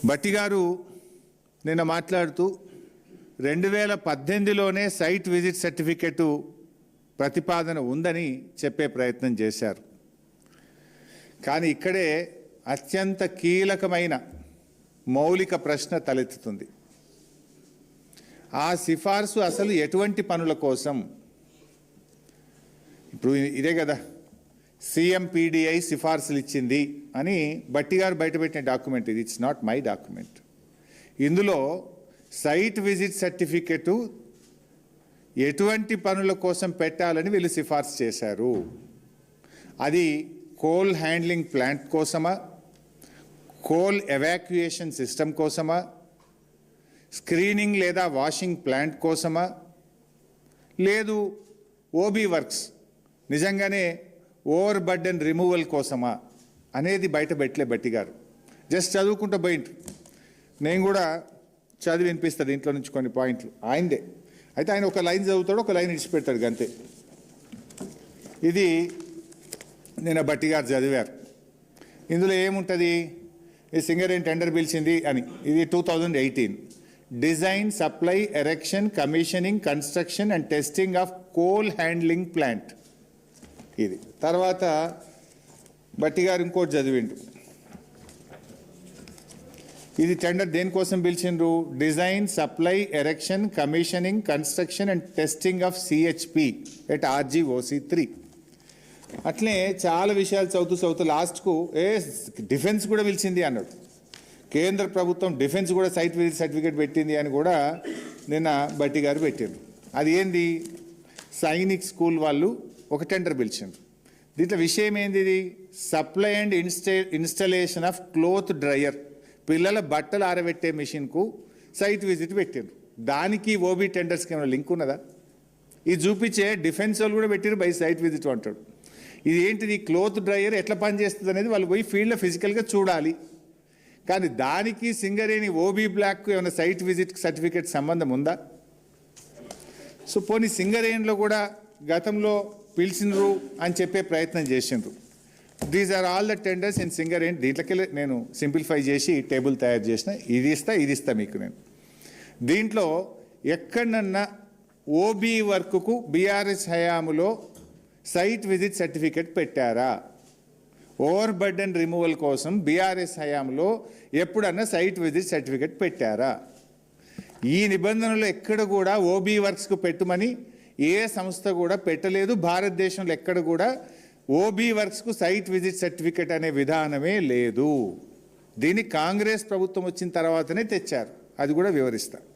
భట్టి గారు నిన్న మాట్లాడుతూ 2018లోనే సైట్ విజిట్ సర్టిఫికెట్ ప్రతిపాదన ఉందని చెప్పే ప్రయత్నం చేశారు. కానీ ఇక్కడే అత్యంత కీలకమైన మౌలిక ప్రశ్న తలెత్తుతుంది. ఆ సిఫార్సు అసలు ఎటువంటి పనుల కోసం? ఇప్పుడు ఇదే కదా CMPDI సిఫార్సులు ఇచ్చింది అని భట్టి గారు బయటపెట్టిన డాక్యుమెంట్ ఇది. It's not my document. ఇందులో సైట్ విజిట్ సర్టిఫికెట్ ఎటువంటి పనుల కోసం పెట్టాలని వీళ్ళు సిఫార్సు చేశారు. అది కోల్ హ్యాండ్లింగ్ ప్లాంట్ కోసమా, కోల్ ఎవాక్యుయేషన్ సిస్టమ్ కోసమా, స్క్రీనింగ్ లేదా వాషింగ్ ప్లాంట్ కోసమా, లేదు ఓబీ వర్క్స్ నిజంగానే ఓవర్ బర్డెన్ రిమూవల్ కోసమా అనేది బయట పెట్టలే భట్టి గారు. జస్ట్ చదువుకుంటూ పోయింట్రు. నేను కూడా చదివి వినిపిస్తాను దీంట్లో నుంచి కొన్ని పాయింట్లు ఆయనదే. అయితే ఆయన ఒక లైన్ చదువుతాడు, ఒక లైన్ ఇడిచిపెడతాడు అంతే. ఇది నేను భట్టి గారు చదివారు. ఇందులో ఏముంటుంది? ఈ సింగరేణి టెండర్ పిలిచింది అని. ఇది 2018 design, supply, erection, commissioning, construction and testing of coal handling plant. ఇది తర్వాత భట్టి గారు ఇంకోటి చదివిండు. ఇది టెండర్ దేనికోసం పిలిచిండ్రు? Design, supply, erection, commissioning, construction and testing of CHP at RGOC3. అట్లే చాలా విషయాలు చదువుతూ లాస్ట్కు డిఫెన్స్ కూడా పిలిచింది అన్నాడు. కేంద్ర ప్రభుత్వం డిఫెన్స్ కూడా సైట్ విజిట్ సర్టిఫికేట్ పెట్టింది అని కూడా నిన్న భట్టి గారు పెట్టారు. అది ఏంది? సైనిక్ స్కూల్ వాళ్ళు ఒక టెండర్ పిలిచిండ్రు. దీంట్లో విషయం ఏంది? ఇది supply and installation of cloth dryer, పిల్లల బట్టలు ఆరబెట్టే మిషన్కు సైట్ విజిట్ పెట్టిండ్రు. దానికి ఓబీ టెండర్స్కి ఏమైనా లింక్ ఉన్నదా? ఇది చూపించే డిఫెన్స్ వాళ్ళు కూడా పెట్టారు బై సైట్ విజిట్ అంటాడు. ఇది ఏంటిది? క్లోత్ డ్రయర్ ఎట్లా పనిచేస్తుంది అనేది వాళ్ళు పోయి ఫీల్డ్లో ఫిజికల్గా చూడాలి. కానీ దానికి సింగరేణి ఓబీ బ్లాక్కు ఏమైనా సైట్ విజిట్ సర్టిఫికేట్ సంబంధం ఉందా? సో పోనీ సింగరేణిలో కూడా గతంలో పిలిచినరు అని చెప్పే ప్రయత్నం చేసిండ్రు. These are all the tenders in Singareni. దీంట్లోకి నేను సింప్లిఫై చేసి టేబుల్ తయారు చేసిన. ఇది ఇస్తా మీకు నేను. దీంట్లో ఎక్కడన్నా ఓబీ వర్క్కు BRS హయాములో సైట్ విజిట్ సర్టిఫికెట్ పెట్టారా? ఓవర్ బర్డెన్ రిమూవల్ కోసం BRS హయాంలో ఎప్పుడన్నా సైట్ విజిట్ సర్టిఫికెట్ పెట్టారా? ఈ నిబంధనలు ఎక్కడ కూడా ఓబీ వర్క్స్కు పెట్టమని ఏ సంస్థ కూడా పెట్టలేదు. భారతదేశంలో ఎక్కడ కూడా ఓబీ వర్క్స్కు సైట్ విజిట్ సర్టిఫికెట్ అనే విధానమే లేదు. దీన్ని కాంగ్రెస్ ప్రభుత్వం వచ్చిన తర్వాతనే తెచ్చారు. అది కూడా వివరిస్తా.